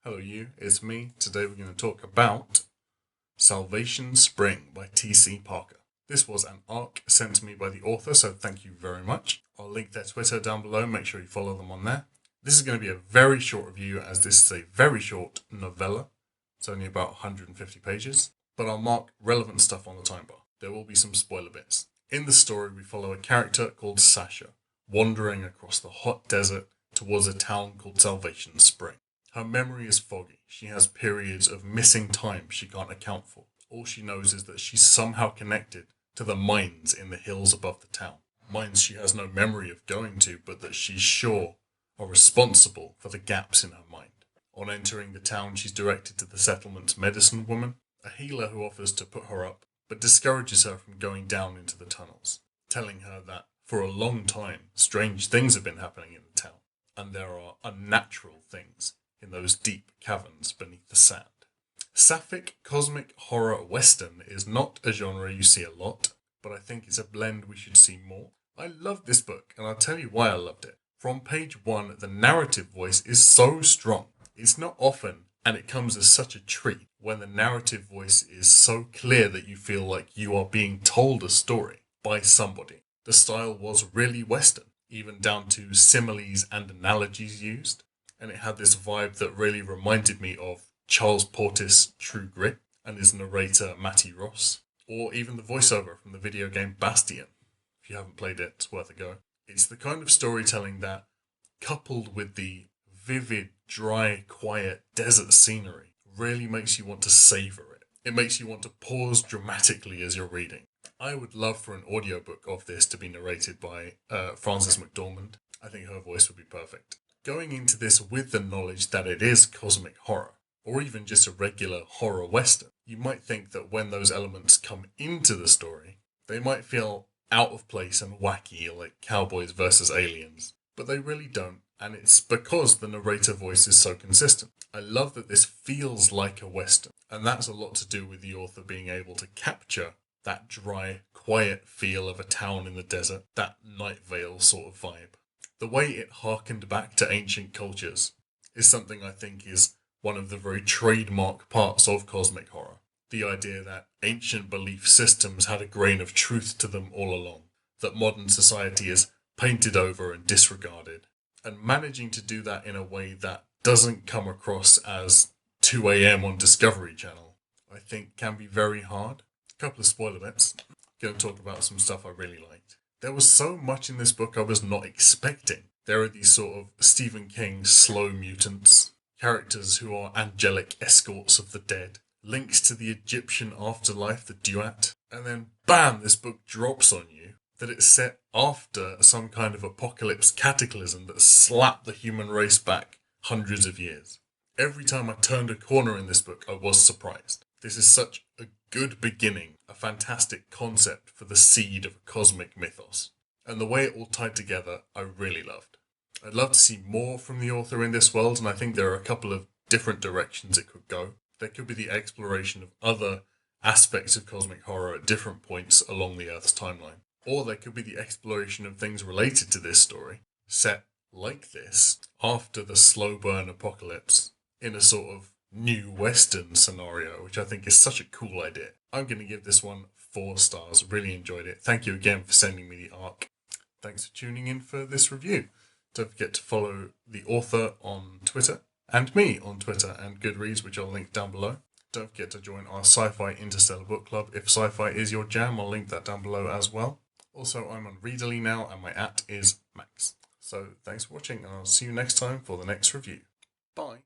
Hello you, it's me. Today we're going to talk about Salvation Spring by T.C.Parker. This was an arc sent to me by the author, so thank you very much. I'll link their Twitter down below, make sure you follow them on there. This is going to be a very short review as this is a very short novella. It's only about 150 pages, but I'll mark relevant stuff on the time bar. There will be some spoiler bits. In the story we follow a character called Sasha, wandering across the hot desert towards a town called Salvation Spring. Her memory is foggy. She has periods of missing time she can't account for. All she knows is that she's somehow connected to the mines in the hills above the town. Mines she has no memory of going to, but that she's sure are responsible for the gaps in her mind. On entering the town, she's directed to the settlement's medicine woman, a healer who offers to put her up, but discourages her from going down into the tunnels, telling her that for a long time, strange things have been happening in the town, and there are unnatural things in those deep caverns beneath the sand. Sapphic cosmic horror western is not a genre you see a lot, but I think it's a blend we should see more. I loved this book, and I'll tell you why I loved it. From page one, the narrative voice is so strong. It's not often, and it comes as such a treat, when the narrative voice is so clear that you feel like you are being told a story by somebody. The style was really western, even down to similes and analogies used. And it had this vibe that really reminded me of Charles Portis' True Grit and his narrator Matty Ross, or even the voiceover from the video game Bastion. If you haven't played it, it's worth a go. It's the kind of storytelling that, coupled with the vivid, dry, quiet desert scenery, really makes you want to savor it. It makes you want to pause dramatically as you're reading. I would love for an audiobook of this to be narrated by Frances McDormand. I think her voice would be perfect. Going into this with the knowledge that it is cosmic horror, or even just a regular horror western, you might think that when those elements come into the story, they might feel out of place and wacky, like cowboys versus aliens. But they really don't, and it's because the narrator voice is so consistent. I love that this feels like a western, and that's a lot to do with the author being able to capture that dry, quiet feel of a town in the desert, that Night Vale sort of vibe. The way it harkened back to ancient cultures is something I think is one of the very trademark parts of cosmic horror. The idea that ancient belief systems had a grain of truth to them all along, that modern society is painted over and disregarded, and managing to do that in a way that doesn't come across as 2 a.m. on Discovery Channel, I think can be very hard. A couple of spoiler bits. I'm going to talk about some stuff I really liked. There was so much in this book I was not expecting. There are these sort of Stephen King slow mutants, characters who are angelic escorts of the dead, links to the Egyptian afterlife, the Duat, and then bam, this book drops on you that it's set after some kind of apocalypse cataclysm that slapped the human race back hundreds of years. Every time I turned a corner in this book, I was surprised. This is such a good beginning, a fantastic concept for the seed of a cosmic mythos. And the way it all tied together, I really loved. I'd love to see more from the author in this world, and I think there are a couple of different directions it could go. There could be the exploration of other aspects of cosmic horror at different points along the Earth's timeline. Or there could be the exploration of things related to this story, set like this, after the slow burn apocalypse, in a sort of new Western scenario, which I think is such a cool idea. I'm going to give this one 4 stars. Really enjoyed it. Thank you again for sending me the arc. Thanks for tuning in for this review. Don't forget to follow the author on Twitter, and me on Twitter and Goodreads, which I'll link down below. Don't forget to join our Sci-Fi Interstellar Book Club. If sci-fi is your jam, I'll link that down below as well. Also, I'm on Readerly now, and my @ is Max. So thanks for watching, and I'll see you next time for the next review. Bye.